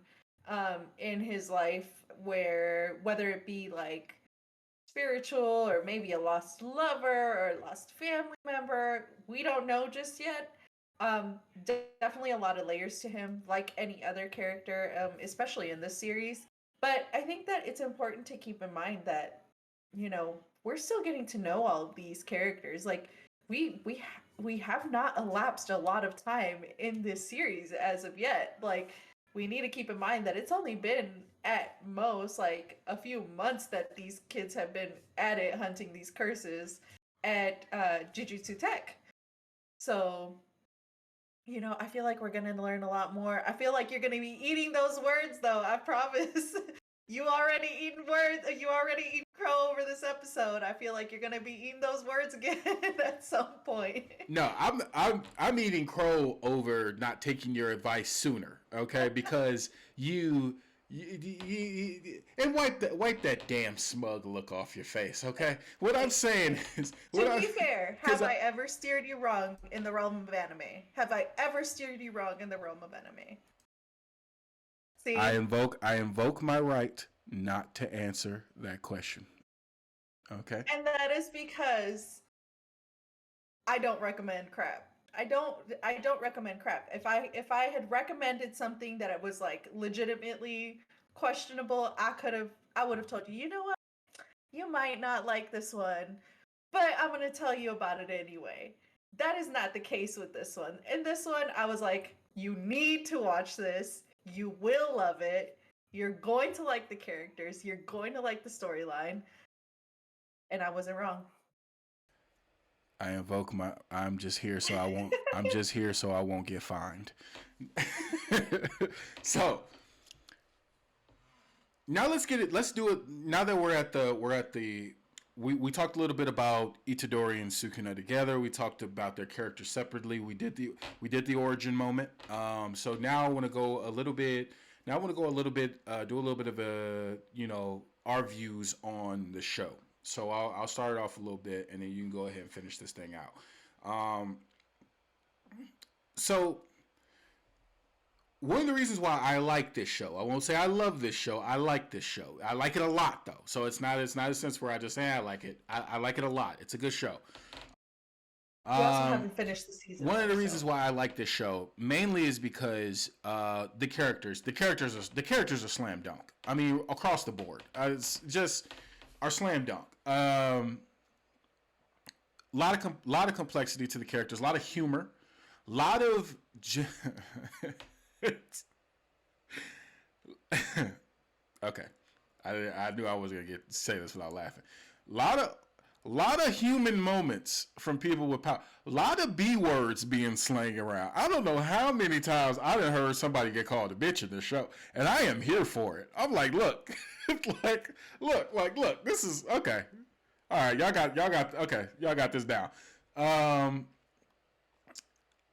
B: in his life, whether it be like spiritual or maybe a lost lover or a lost family member, we don't know just yet. Definitely a lot of layers to him, like any other character, especially in this series. But I think that it's important to keep in mind that, you know, we're still getting to know all of these characters. Like we have not elapsed a lot of time in this series as of yet. Like we need to keep in mind that it's only been at most like a few months that these kids have been at it hunting these curses at Jujutsu Tech. So, you know, I feel like we're going to learn a lot more. I feel like you're going to be eating those words, though. I promise. You already eaten words. You already eaten crow over this episode. I feel like you're going to be eating those words again at some point.
A: No, I'm eating crow over not taking your advice sooner. Okay, because you and wipe that damn smug look off your face. Okay, what I'm saying is,
B: to be fair, have I ever steered you wrong in the realm of anime? Have I ever steered you wrong in the realm of anime? See,
A: I invoke my right not to answer that question. Okay,
B: and that is because I don't recommend crap. I don't recommend crap. If I had recommended something that it was like legitimately questionable, I would have told you, you know what? You might not like this one, but I'm going to tell you about it anyway. That is not the case with this one. In this one, I was like, you need to watch this. You will love it. You're going to like the characters. You're going to like the storyline. And I wasn't wrong.
A: I'm just here so I won't get fined. So now let's do it. Now that we talked a little bit about Itadori and Sukuna together. We talked about their characters separately. We did the origin moment. So now I want to go a little bit. Do a little bit of a, our views on the show. So I'll start it off a little bit, and then you can go ahead and finish this thing out. So one of the reasons why I like this show, I won't say I love this show. I like this show. I like it a lot, though. So it's not a sense where I just say I like it. I like it a lot. It's a good show.
B: We also haven't finished the season.
A: One of the reasons why I like this show mainly is because the characters are slam dunk. I mean, across the board, it's just are slam dunk. Lot of complexity to the characters, a lot of humor, a lot of. Okay, I knew I was gonna say this without laughing. A lot of human moments from people with power. A lot of B words being slang around. I don't know how many times I done heard somebody get called a bitch in this show, and I am here for it. I'm like, look, look. This is okay. All right, y'all got this down.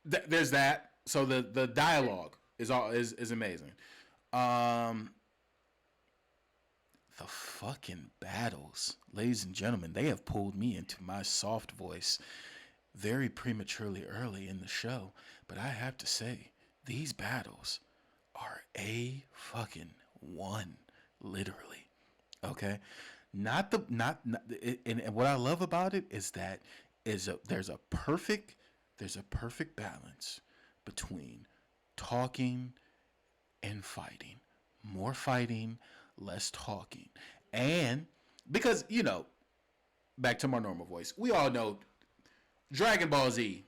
A: There's that. So the dialogue is amazing. The fucking battles, ladies and gentlemen, they have pulled me into my soft voice very prematurely early in the show, but I have to say, these battles are a fucking one, literally. Okay, and what I love about it is that there's a perfect balance between talking and fighting. More fighting, less talking. And because, back to my normal voice, we all know Dragon Ball Z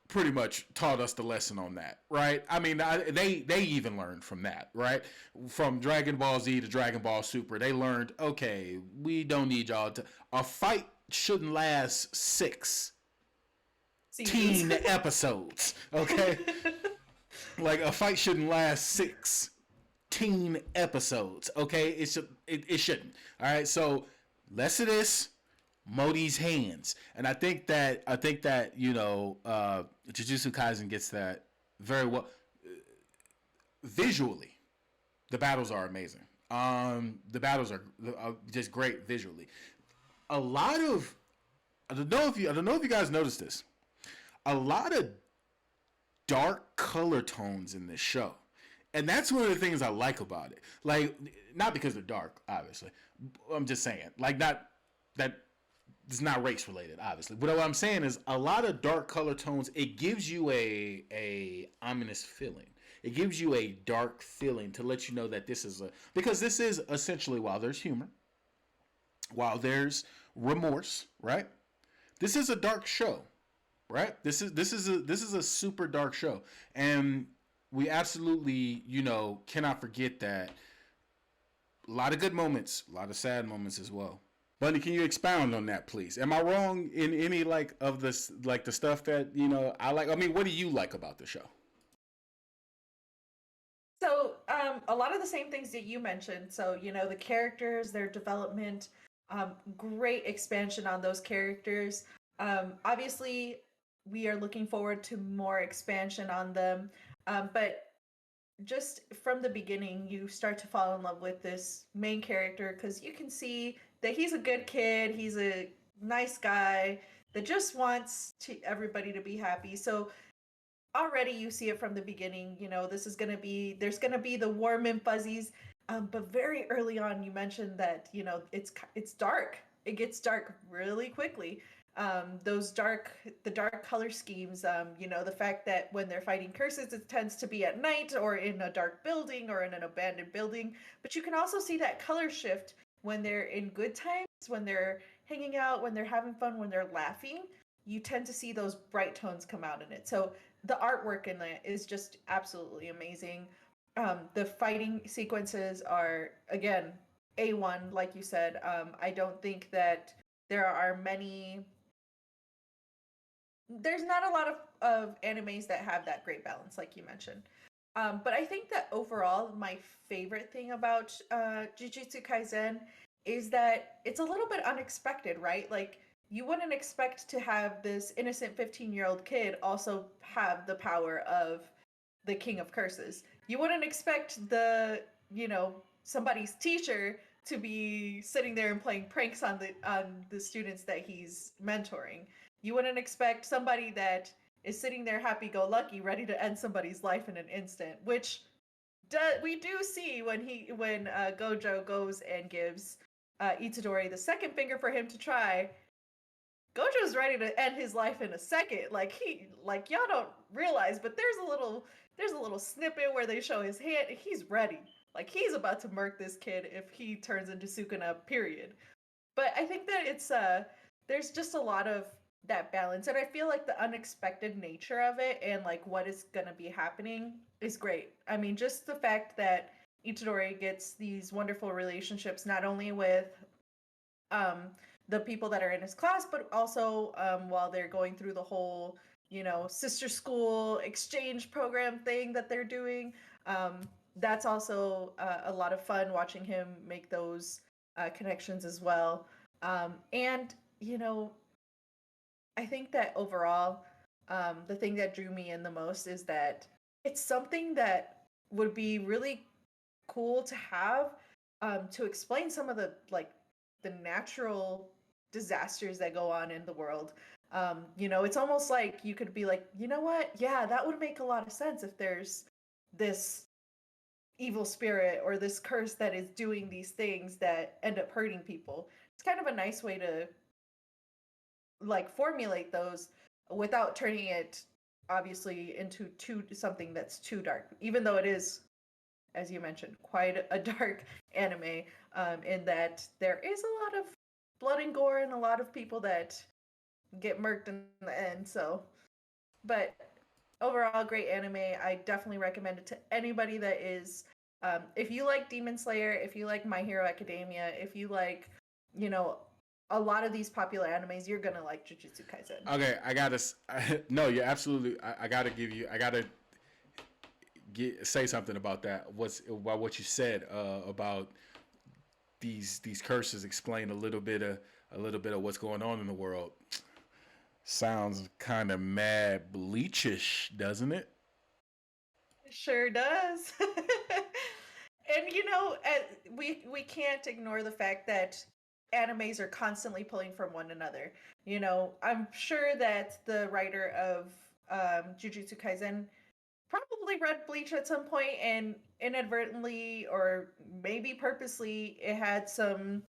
A: pretty much taught us the lesson on that, right? I mean, they even learned from that, right? From Dragon Ball Z to Dragon Ball Super, they learned, okay, we don't need y'all to. A fight shouldn't last 16 episodes, okay? Like, a fight shouldn't last 16 episodes, okay? It shouldn't. All right, so less of this, Modi's hands, and I think that Jujutsu Kaisen gets that very well. Visually, the battles are amazing. The battles are just great visually. A lot of I don't know if you guys noticed this. A lot of dark color tones in this show. And that's one of the things I like about it. Like, not because they're dark, obviously. I'm just saying. Like, not that it's not race related, obviously. But what I'm saying is a lot of dark color tones, it gives you a ominous feeling. It gives you a dark feeling to let you know that because this is essentially, while there's humor, while there's remorse, right? This is a dark show, right? This is a super dark show. And we absolutely, cannot forget that a lot of good moments, a lot of sad moments as well. Bunny, can you expound on that, please? Am I wrong in any of this, the stuff that I like? I mean, what do you like about the show?
B: So, a lot of the same things that you mentioned. So, the characters, their development, great expansion on those characters. Obviously, we are looking forward to more expansion on them. But just from the beginning, you start to fall in love with this main character because you can see that he's a good kid. He's a nice guy that just wants everybody to be happy. So already you see it from the beginning. There's going to be the warm and fuzzies. But very early on, you mentioned that, it's dark. It gets dark really quickly. The dark color schemes, the fact that when they're fighting curses, it tends to be at night or in a dark building or in an abandoned building. But you can also see that color shift when they're in good times, when they're hanging out, when they're having fun, when they're laughing. You tend to see those bright tones come out in it. So the artwork in it is just absolutely amazing. The fighting sequences are, again, A1, like you said. I don't think that there's not a lot of animes that have that great balance, like you mentioned. But I think that overall, my favorite thing about Jujutsu Kaisen is that it's a little bit unexpected, right? Like, you wouldn't expect to have this innocent 15-year-old kid also have the power of the King of Curses. You wouldn't expect somebody's teacher to be sitting there and playing pranks on the students that he's mentoring. You wouldn't expect somebody that is sitting there happy-go-lucky, ready to end somebody's life in an instant, which we do see when Gojo goes and gives Itadori the second finger for him to try. Gojo's ready to end his life in a second. Like y'all don't realize, but there's a little snippet where they show his hand. He's ready. Like he's about to murk this kid if he turns into Sukuna. Period. But I think that it's there's just a lot of that balance, and I feel like the unexpected nature of it and like what is gonna be happening is great. I mean, just the fact that Itadori gets these wonderful relationships not only with um the people that are in his class, but also while they're going through the whole, sister school exchange program thing that they're doing. That's also a lot of fun watching him make those connections as well. And, I think that overall, the thing that drew me in the most is that it's something that would be really cool to have to explain some of the natural disasters that go on in the world. It's almost like you could be like, you know what? Yeah, that would make a lot of sense if there's this evil spirit or this curse that is doing these things that end up hurting people. It's kind of a nice way to like formulate those without turning it obviously into something that's too dark, even though it is, as you mentioned, quite a dark anime, in that there is a lot of blood and gore and a lot of people that get murked in the end. So, but overall, great anime. I definitely recommend it to anybody that is, if you like Demon Slayer, if you like My Hero Academia, if you like, a lot of these popular animes, you're gonna like Jujutsu Kaisen.
A: Okay, no, you're absolutely. I gotta give you. I gotta say something about that. About what you said about these curses explain a little bit of what's going on in the world. Sounds kind of mad bleachish, doesn't it?
B: Sure does. And we can't ignore the fact that animes are constantly pulling from one another. I'm sure that the writer of Jujutsu Kaisen probably read Bleach at some point and inadvertently or maybe purposely it had some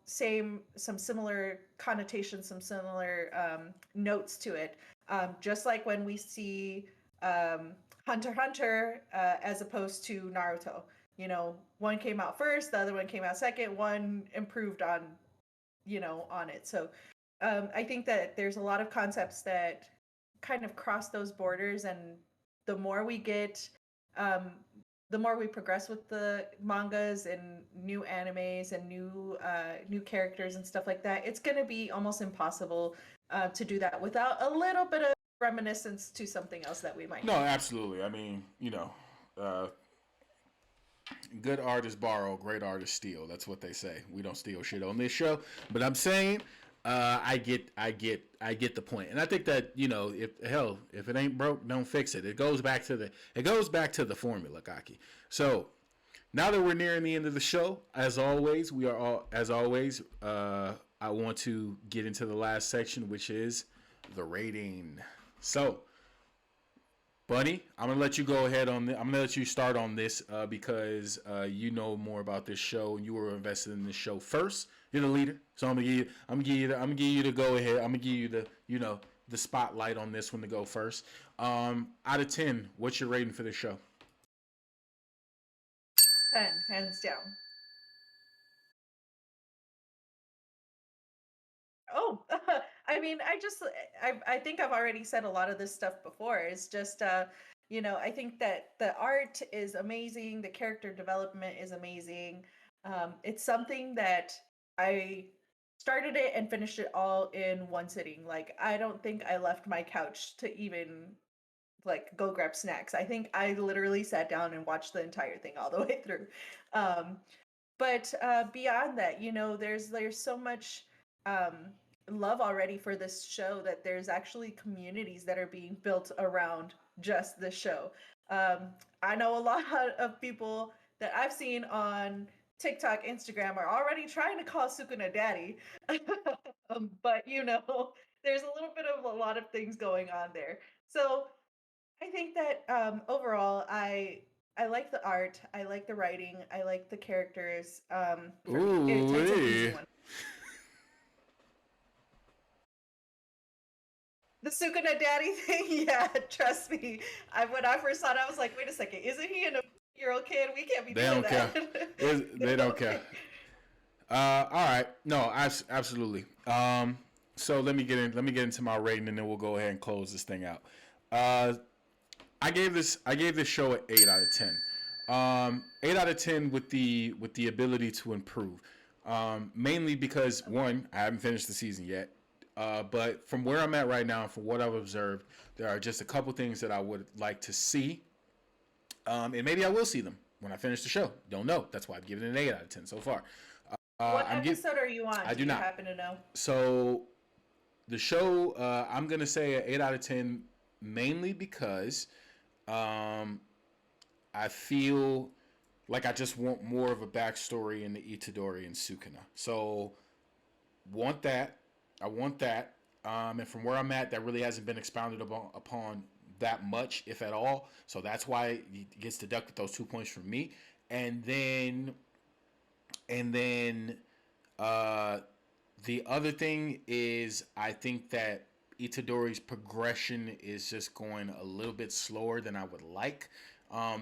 B: some similar connotations, some similar notes to it. Just like when we see Hunter x Hunter as opposed to Naruto. One came out first, the other one came out second, one improved on it. So I think that there's a lot of concepts that kind of cross those borders, and the more we get, the more we progress with the mangas and new animes and new characters and stuff like that, it's going to be almost impossible to do that without a little bit of reminiscence to something else that we might
A: No, absolutely. I mean, good artists borrow, great artists steal. That's what they say. We don't steal shit on this show, but I'm saying I get the point, and I think that if it ain't broke, don't fix it. It goes back to the formula, Gaki. So now that we're nearing the end of the show, as always, I want to get into the last section, which is the rating. So, Bunny, I'm gonna let you go ahead on this. I'm gonna let you start on this because you know more about this show and you were invested in this show first. You're the leader, so I'm gonna give you the go ahead. I'm gonna give you the spotlight on this one to go first. Out of 10, what's your rating for this show?
B: 10, hands down. Oh, I mean, I think I've already said a lot of this stuff before. It's just, I think that the art is amazing, the character development is amazing. It's something that I started it and finished it all in one sitting. Like, I don't think I left my couch to even like go grab snacks. I think I literally sat down and watched the entire thing all the way through. Um, but beyond that, there's so much um, love already for this show that there's actually communities that are being built around just this show. I know a lot of people that I've seen on TikTok, Instagram are already trying to call Sukuna daddy. But there's a little bit of a lot of things going on there. So I think that overall, I like the art, I like the writing, I like the characters. For me,
A: Ooh,
B: it's an easy one. The Sukuna daddy thing, yeah, trust me. When I first saw it, I was like, wait a second, isn't he an 8-year-old kid? We can't be
A: they
B: doing
A: don't care.
B: that.
A: They don't care. All right, no, absolutely. So let me get into my rating, and then we'll go ahead and close this thing out. I gave this show an 8 out of 10. 8 out of 10 with the ability to improve. Mainly because one, I haven't finished the season yet. But from where I'm at right now, from what I've observed, there are just a couple things that I would like to see. And maybe I will see them when I finish the show. Don't know. That's why I've given it an 8 out of 10 so far.
B: What episode are you on?
A: I do not
B: happen to know.
A: So the show, I'm gonna say an 8 out of 10, mainly because I feel like I just want more of a backstory in the Itadori and Sukuna. So want that. I want that. And from where I'm at, that really hasn't been expounded upon that much, if at all. So that's why it gets deducted those 2 points from me. And then the other thing is, I think that Itadori's progression is just going a little bit slower than I would like. So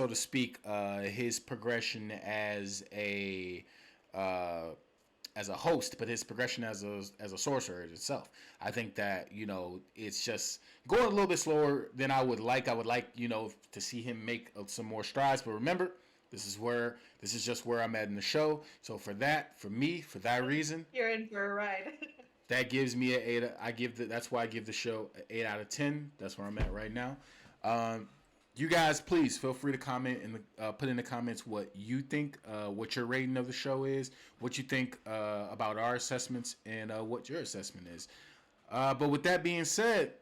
A: to speak, his progression as a host, but his progression as a sorcerer itself. I think that it's just going a little bit slower than I would like. I would like to see him make some more strides. But remember, this is just where I'm at in the show. So for that reason,
B: you're in for a ride.
A: That gives me an 8. That's why I give the show an 8 out of 10. That's where I'm at right now. You guys, please feel free to comment and put in the comments what you think, what your rating of the show is, what you think about our assessments, and what your assessment is. But with that being said,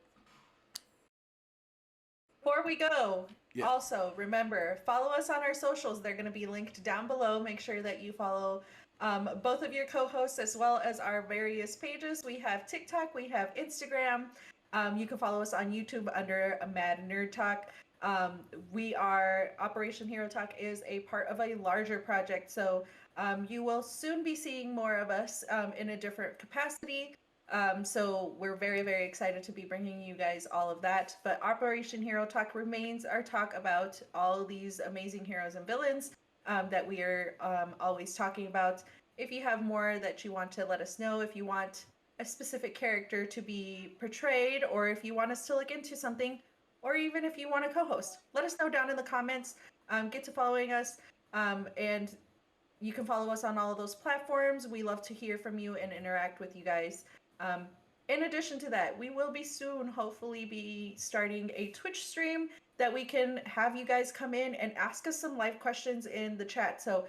B: before we go, also remember, follow us on our socials. They're going to be linked down below. Make sure that you follow both of your co-hosts as well as our various pages. We have TikTok, we have Instagram. You can follow us on YouTube under M.A.D Nerd Talk. We are Operation Hero Talk is a part of a larger project, so you will soon be seeing more of us in a different capacity. So we're very, very excited to be bringing you guys all of that. But Operation Hero Talk remains our talk about all these amazing heroes and villains that we are always talking about. If you have more that you want to let us know, if you want a specific character to be portrayed, or if you want us to look into something, or even if you want to co-host, let us know down in the comments. Get to following us, and you can follow us on all of those platforms. We love to hear from you and interact with you guys. In addition to that, we will be soon hopefully be starting a Twitch stream that we can have you guys come in and ask us some live questions in the chat. So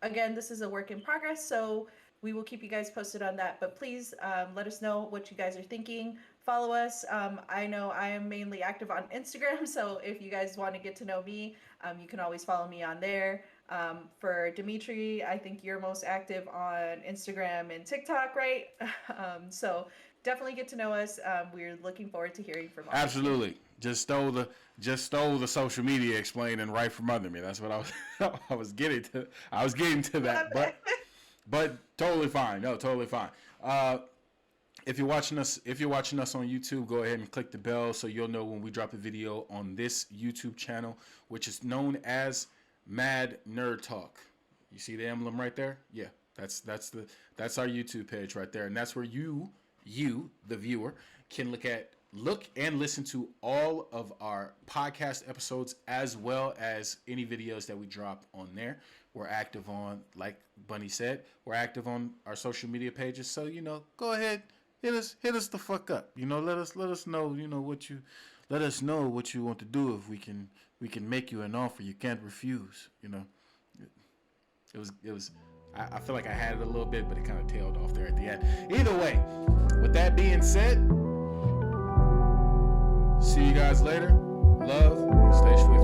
B: again, this is a work in progress, so we will keep you guys posted on that. But please let us know what you guys are thinking. Follow us. I know I am mainly active on Instagram, so if you guys want to get to know me, you can always follow me on there. For Dimitri, I think you're most active on Instagram and TikTok, right? So definitely get to know us. We're looking forward to hearing from all.
A: Absolutely. Just stole the social media explaining right from under me. That's what I was getting to. I was getting to that, but totally fine. No, totally fine. If you're watching us on YouTube, go ahead and click the bell so you'll know when we drop a video on this YouTube channel, which is known as M.A.D Nerd Talk. You see the emblem right there? Yeah, that's our YouTube page right there, and that's where you, the viewer, can look and listen to all of our podcast episodes, as well as any videos that we drop on there. We're active on, like Bunny said, we're active on our social media pages. So go ahead, hit us the fuck up. Let us know. Let us know what you want to do. If we can make you an offer you can't refuse. It was. I feel like I had it a little bit, but it kind of tailed off there at the end. Either way, with that being said, see you guys later. Love, stay swift.